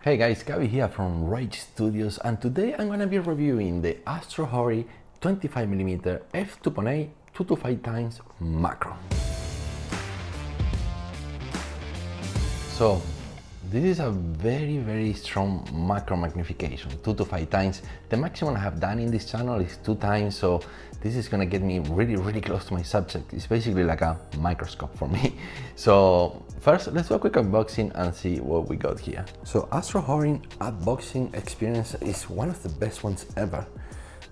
Hey guys, Gabi here from Rage Studios, and today I'm gonna be reviewing the AstrHori 25mm f2.8 225x macro. So this is a very strong macro magnification, 2 to 5 times. The maximum I have done in this channel is 2 times, so this is gonna get me really close to my subject. It's basically like a microscope for me. So first, let's do a quick unboxing and see what we got here. So AstrHori unboxing experience is one of the best ones ever.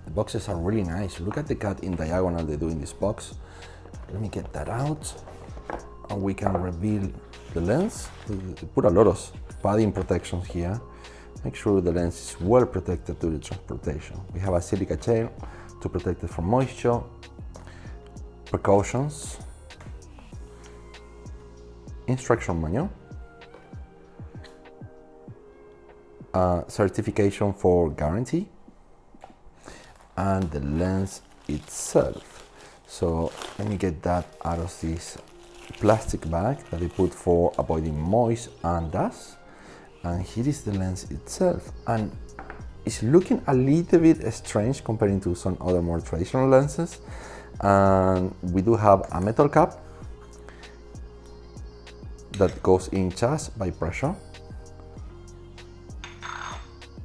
The boxes are really nice. Look at the cut in diagonal they do in this box. Let me get that out, and we can reveal the lens. They put a lot of padding protections here. Make sure the lens is well protected during transportation. We have a silica gel to protect it from moisture, precautions, instruction manual, certification for guarantee, and the lens itself. So let me get that out of this plastic bag that they put for avoiding moist and dust. And here is the lens itself, and it's looking a little bit strange comparing to some other more traditional lenses. And we do have a metal cap that goes in just by pressure.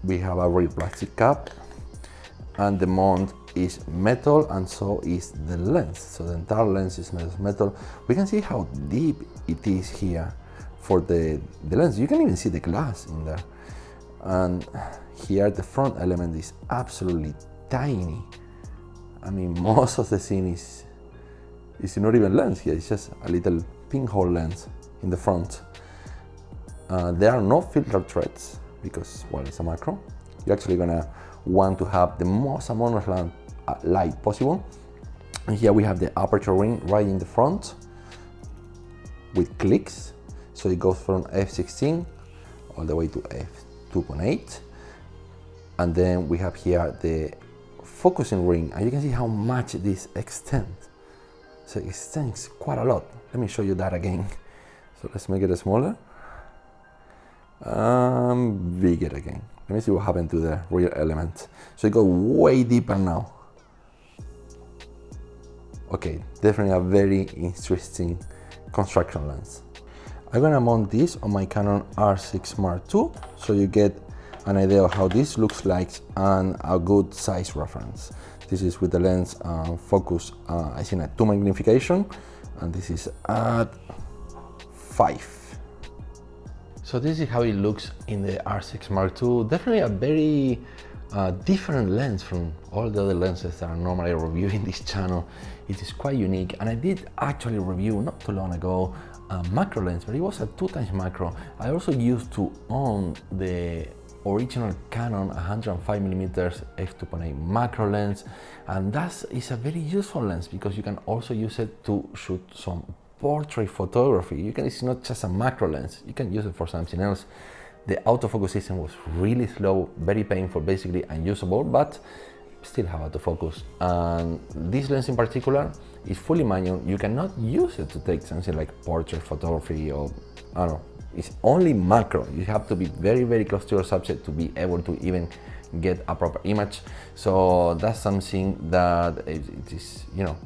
We have a real plastic cap, and the mount is metal, and so is the lens. So the entire lens is made of metal. We can see how deep it is here for the lens. You can even see the glass in there. And here the front element is absolutely tiny. I mean, most of the scene is not even lens here. It's just a little pinhole lens in the front. There are no filter threads because, well, it's a macro. You're actually gonna want to have the most amount of light possible. And here we have the aperture ring right in the front with clicks. So it goes from f16 all the way to f2.8. And then we have here the focusing ring, and you can see how much this extends. So it extends quite a lot. Let me show you that again. So let's make it smaller. Bigger again. Let me see what happened to the real element. So it goes way deeper now. Okay, definitely a very interesting construction lens. I'm gonna mount this on my Canon R6 Mark II, so you get an idea of how this looks like and a good size reference. This is with the lens focus, I think at 2 magnification, and this is at 5. So this is how it looks in the R6 Mark II. Definitely a very different lens from all the other lenses that I normally review in this channel. It is quite unique, and I did actually review not too long ago a macro lens, but it was a 2x macro. I also used to own the original Canon 105mm f2.8 macro lens, and that is a very useful lens because you can also use it to shoot some portrait photography. It's not just a macro lens, you can use it for something else. The autofocus system was really slow, very painful, basically unusable, but still have autofocus. And this lens in particular is fully manual. You cannot use it to take something like portrait photography, or I don't know, it's only macro. You have to be very close to your subject to be able to even get a proper image. So that's something that it is, you know,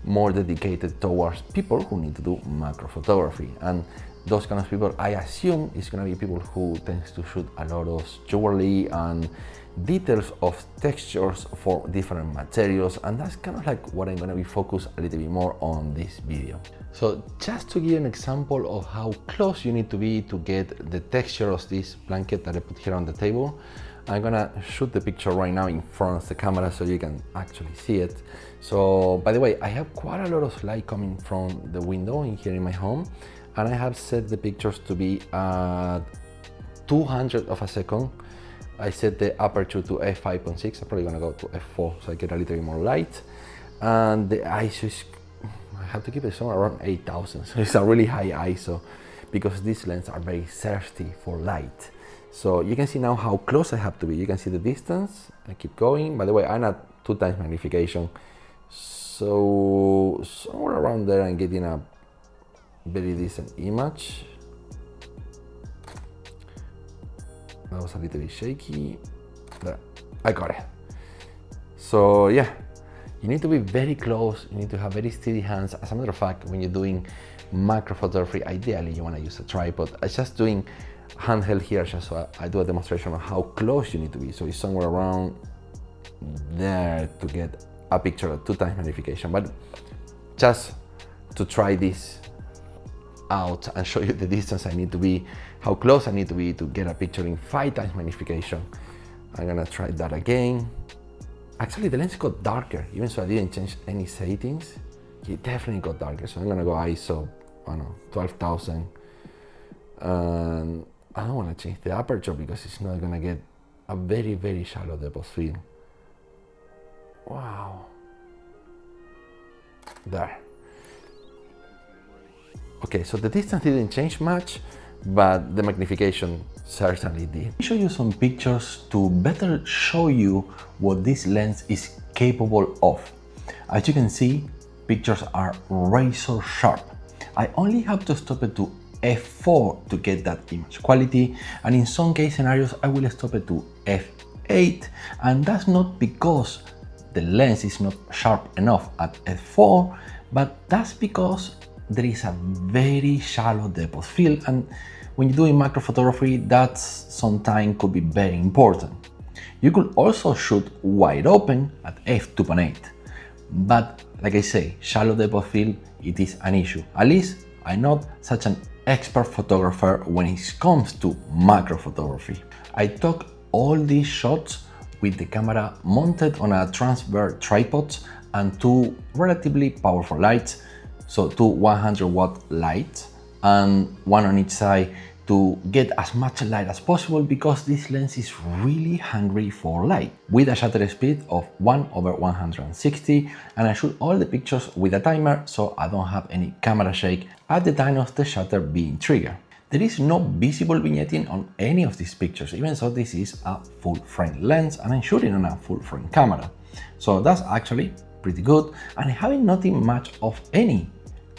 more dedicated towards people who need to do macro photography. And those kind of people, I assume, is going to be people who tends to shoot a lot of jewelry and details of textures for different materials, and that's kind of like what I'm going to be focused a little bit more on this video. So just to give you an example of how close you need to be to get the texture of this blanket that I put here on the table, I'm gonna shoot the picture right now in front of the camera so you can actually see it. So, by the way, I have quite a lot of light coming from the window in here in my home, and I have set the pictures to be at 200 of a second. I set the aperture to f5.6. I'm probably gonna go to f4 so I get a little bit more light. And the ISO is, I have to keep it somewhere around 8000. So it's a really high ISO because these lenses are very thirsty for light. So you can see now how close I have to be. You can see the distance. I keep going. By the way, I'm at 2 times magnification. So somewhere around there I'm getting a very decent image. That was a little bit shaky. There, I got it. So yeah, you need to be very close, you need to have very steady hands. As a matter of fact, when you're doing macro photography, ideally you want to use a tripod. I'm just doing handheld here just so I do a demonstration of how close you need to be. So it's somewhere around there to get a picture at 2x magnification. But just to try this out and show you the distance I need to be, how close I need to be to get a picture in 5x magnification, I'm gonna try that again. Actually, the lens got darker, even so I didn't change any settings. It definitely got darker, so I'm gonna go ISO, I don't know, 12,000. And I don't wanna change the aperture because it's not gonna get a very, very shallow depth of field. Wow. There. Okay, so the distance didn't change much, but the magnification certainly did. Let me show you some pictures to better show you what this lens is capable of. As you can see, pictures are razor sharp. I only have to stop it to f4 to get that image quality, and in some case scenarios I will stop it to f8, and that's not because the lens is not sharp enough at f4, but that's because there is a very shallow depth of field, and when you're doing macro photography, that sometimes could be very important. You could also shoot wide open at f2.8, but like I say, shallow depth of field, it is an issue. At least I'm not such an expert photographer when it comes to macro photography. I took all these shots with the camera mounted on a transverse tripod and two relatively powerful lights, so two 100-watt lights and one on each side to get as much light as possible because this lens is really hungry for light. With a shutter speed of 1/160, and I shoot all the pictures with a timer so I don't have any camera shake at the time of the shutter being triggered. There is no visible vignetting on any of these pictures, even so this is a full frame lens and I'm shooting on a full frame camera. So that's actually pretty good, and I haven't noticed much of any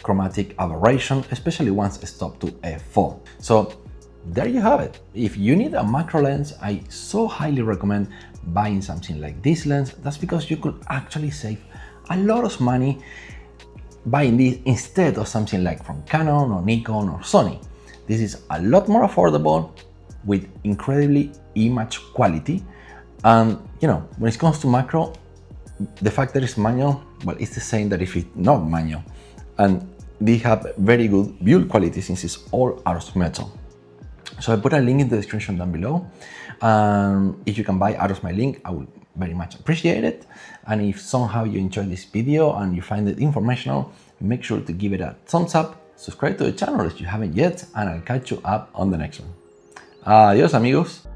chromatic aberration, especially once stopped to f4. So there you have it. If you need a macro lens, I so highly recommend buying something like this lens. That's because you could actually save a lot of money buying this instead of something like from Canon or Nikon or Sony. This is a lot more affordable with incredibly image quality. And you know, when it comes to macro, the fact that it's manual, well, it's the same that if it's not manual. And they have very good build quality since it's all out of metal. So I put a link in the description down below. If you can buy out of my link, I would very much appreciate it. And if somehow you enjoyed this video and you find it informational, make sure to give it a thumbs up, subscribe to the channel if you haven't yet, and I'll catch you up on the next one. Adios amigos.